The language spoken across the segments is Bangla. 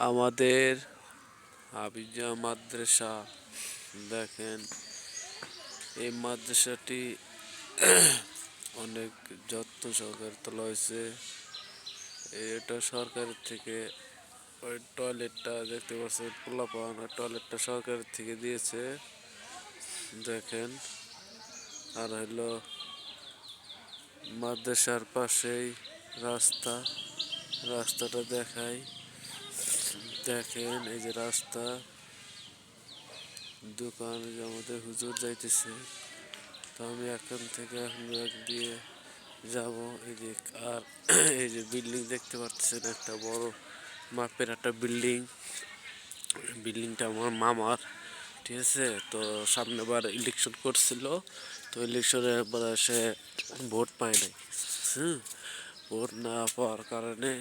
আমাদের হাফিজা মাদ্রাসা দেখেন, এই মাদ্রাসাটি অনেক যত্ন সহকারে তোলা হয়েছে। এটা সরকারের থেকে ওই টয়লেটটা দেখতে পাচ্ছেন, পোলাপান ওই টয়লেটটা সরকারের থেকে দিয়েছে দেখেন। আর হইলো মাদ্রাসার পাশেই রাস্তাটা দেখাই দেখেন। এই যে রাস্তা, দোকান, আমাদের হুজুর যাইতেছে, তো আমি এখান থেকে এখন দিয়ে যাব। এই যে আর এই যে বিল্ডিং দেখতে পাচ্ছেন, একটা বড় মাপের একটা বিল্ডিংটা আমার মামার, ঠিক আছে। তো সামনেবার ইলেকশন করছিল, তো ইলেকশনে সে ভোট পায় নাই। ভোট না পাওয়ার কারণে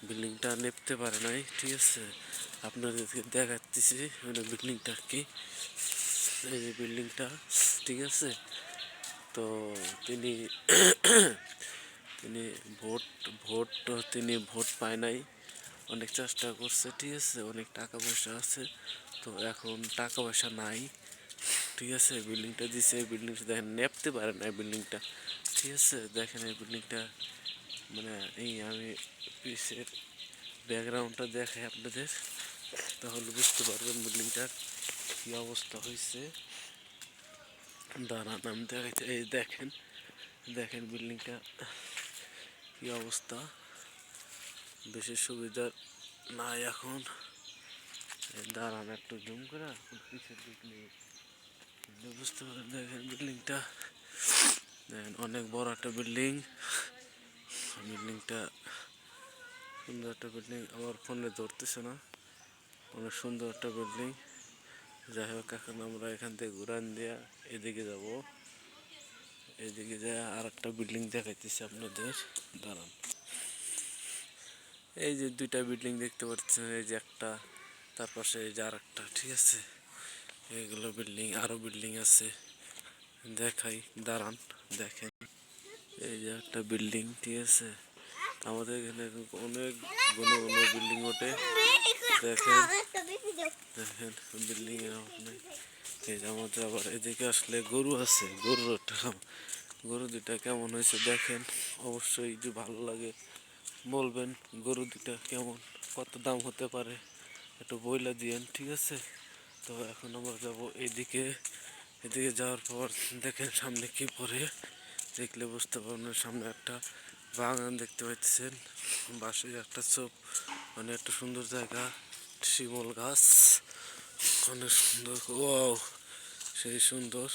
বিল্ডিংটা নেপতে পারে নাই, ঠিক আছে। আপনাদেরকে দেখাচ্ছি মানে বিল্ডিংটা কি, এই যে বিল্ডিংটা, ঠিক আছে। তো তিনি তিনি ভোট ভোট তিনি ভোট পায় নাই, অনেক চেষ্টা করছে, ঠিক আছে। অনেক টাকা পয়সা আছে, তো এখন টাকা পয়সা নাই, ঠিক আছে। বিল্ডিংটা দিছে, বিল্ডিংটা দেখেন নেপতে পারে না বিল্ডিংটা, ঠিক আছে। দেখেন এই বিল্ডিংটা, মানে এই আমি পিসের ব্যাকগ্রাউন্ডটা দেখাই আপনাদের, তাহলে বুঝতে পারবেন বিল্ডিংটার কি অবস্থা হয়েছে। দাঁড়ান আমি দেখাইতে, এই দেখেন দেখেন বিল্ডিংটা কি অবস্থা, বেশি সুবিধা নাই এখন। দাঁড়ান একটু জুম করা, পিছের দিক নিয়ে বুঝতে পারেন। দেখেন বিল্ডিংটা, দেখেন অনেক বড় একটা বিল্ডিংটা সুন্দর একটা বিল্ডিং। আমার ফোনে ধরতেছে না, অনেক সুন্দর একটা বিল্ডিং। যাই হোক, এখন আমরা এখান থেকে ঘুরান দিয়া এদিকে যাব, এদিকে যায় আর একটা বিল্ডিং দেখাইতেছি আপনাদের, দাঁড়ান। এই যে দুইটা বিল্ডিং দেখতে পাচ্ছেন, এই যে একটা, তার পাশে এই যে আর একটা, ঠিক আছে। এইগুলো বিল্ডিং, আরো বিল্ডিং আছে, দেখাই, দাঁড়ান দেখেন। এই যে একটা বিল্ডিং, ঠিক আছে। আমাদের এখানে অনেক ঘন ঘন বিল্ডিং ওঠে, দেখেন দেখেন বিল্ডিং এর আপনি। এই যে আমাদের আবার এদিকে আসলে গরু আছে, গরু দুটা কেমন হয়েছে দেখেন, অবশ্যই যদি ভালো লাগে বলবেন গরু দুটা কেমন, কত দাম হতে পারে একটু বইলা দিয়েন, ঠিক আছে। তো এখন আমরা যাব এদিকে যাওয়ার পর দেখেন সামনে কি পড়ে, দেখলে বুঝতে পারবেন। সামনে একটা বাগান দেখতে পাচ্ছেন, বাঁশের একটা চোপ, মানে একটা সুন্দর জায়গা, শিমল গাছ, অনেক সুন্দর, ওয়াও সেই সুন্দর।